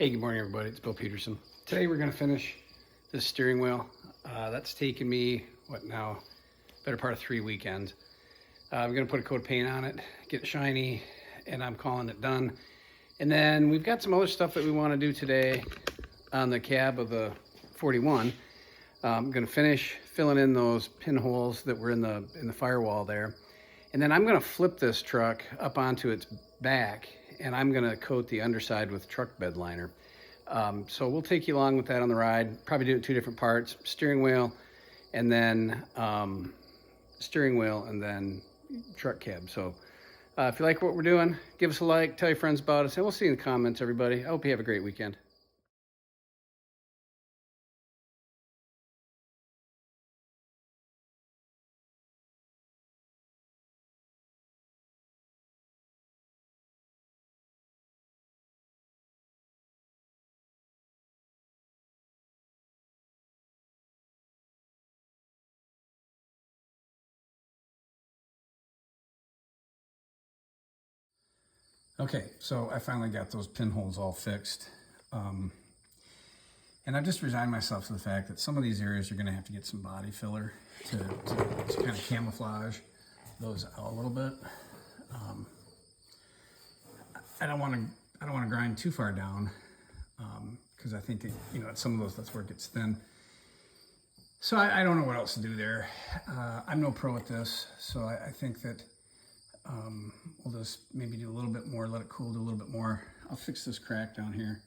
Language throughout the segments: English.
Hey, good morning, everybody. It's Bill Peterson. Today we're going to finish this steering wheel. That's taken me, what now, better part of 3 weekends. I'm going to put a coat of paint on it, get it shiny, and I'm calling it done. And then we've got some other stuff that we want to do today on the cab of the 41. I'm going to finish filling in those pinholes that were in the firewall there. And then I'm going to flip this truck up onto its back, and I'm going to coat the underside with truck bed liner. So we'll take you along with that on the ride. Probably do it in 2 different parts: steering wheel, and then truck cab. So if you like what we're doing, give us a like, tell your friends about us, and we'll see you in the comments, everybody. I hope you have a great weekend. Okay, so I finally got those pinholes all fixed. And I've just resigned myself to the fact that some of these areas you're going to have to get some body filler to kind of camouflage those out a little bit. I don't want to grind too far down because I think at some of those, that's where it gets thin. So I don't know what else to do there. I'm no pro at this, so I think that we'll just maybe do a little bit more, let it cool, do a little bit more. I'll fix this crack down here,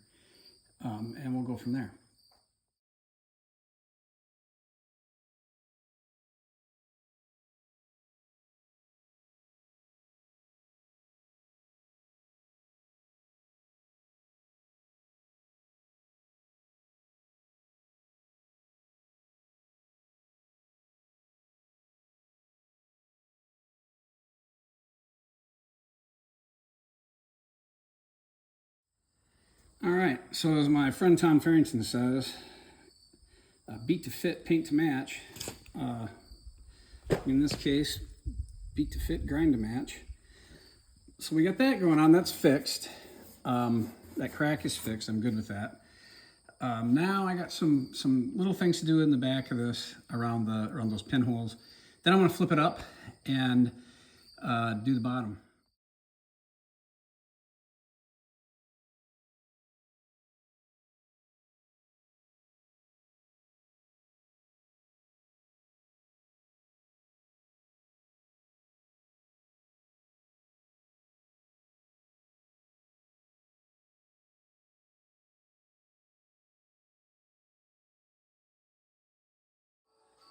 and we'll go from there. All right, so as my friend Tom Farrington says, beat to fit, paint to match. In this case, beat to fit, grind to match. So we got that going on. That's fixed. That crack is fixed. I'm good with that. Now I got some little things to do in the back of this around those pinholes. Then I'm going to flip it up and do the bottom.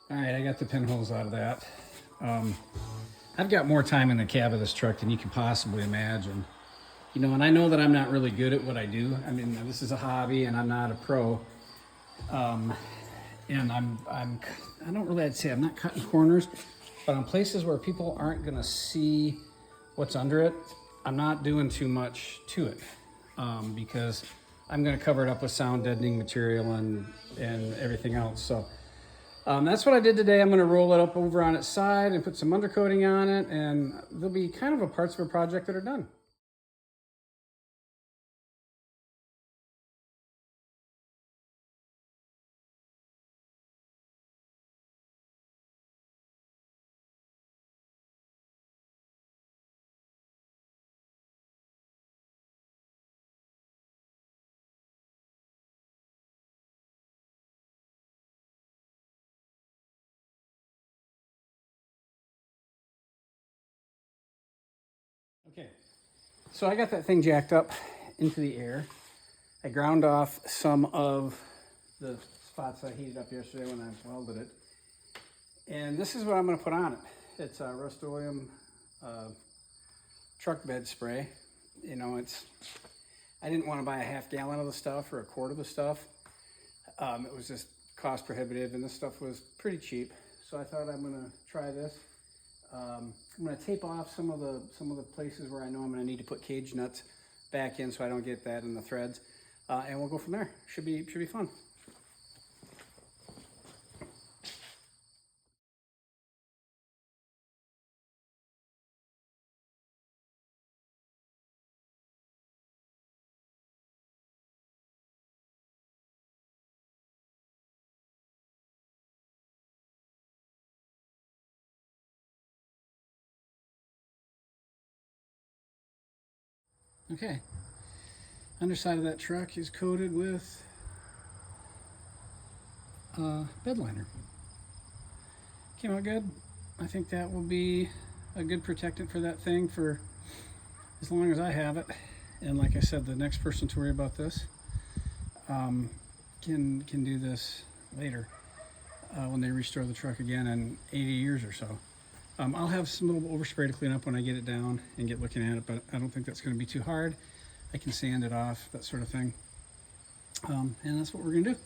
All right, I got the pinholes out of that. I've got more time in the cab of this truck than you can possibly imagine. And I know that I'm not really good at what I do. I mean, this is a hobby and I'm not a pro. And I don't really, I'd say I'm not cutting corners, but on places where people aren't gonna see what's under it, I'm not doing too much to it because I'm gonna cover it up with sound deadening material and everything else. So that's what I did today. I'm going to roll it up over on its side and put some undercoating on it, and there'll be kind of parts of a project that are done. Okay, so I got that thing jacked up into the air. I ground off some of the spots I heated up yesterday when I welded it. And this is what I'm going to put on it. It's a Rust-Oleum truck bed spray. I didn't want to buy a half gallon of the stuff or a quart of the stuff. It was just cost prohibitive, and this stuff was pretty cheap. So I thought I'm going to try this. I'm going to tape off some of the places where I know I'm going to need to put cage nuts back in so I don't get that in the threads, and we'll go from there. Should be fun. Okay, underside of that truck is coated with bed liner. Came out good. I think that will be a good protectant for that thing for as long as I have it. And like I said, the next person to worry about this can do this later when they restore the truck again in 80 years or so. I'll have some little overspray to clean up when I get it down and get looking at it, but I don't think that's going to be too hard. I can sand it off, that sort of thing. And that's what we're going to do.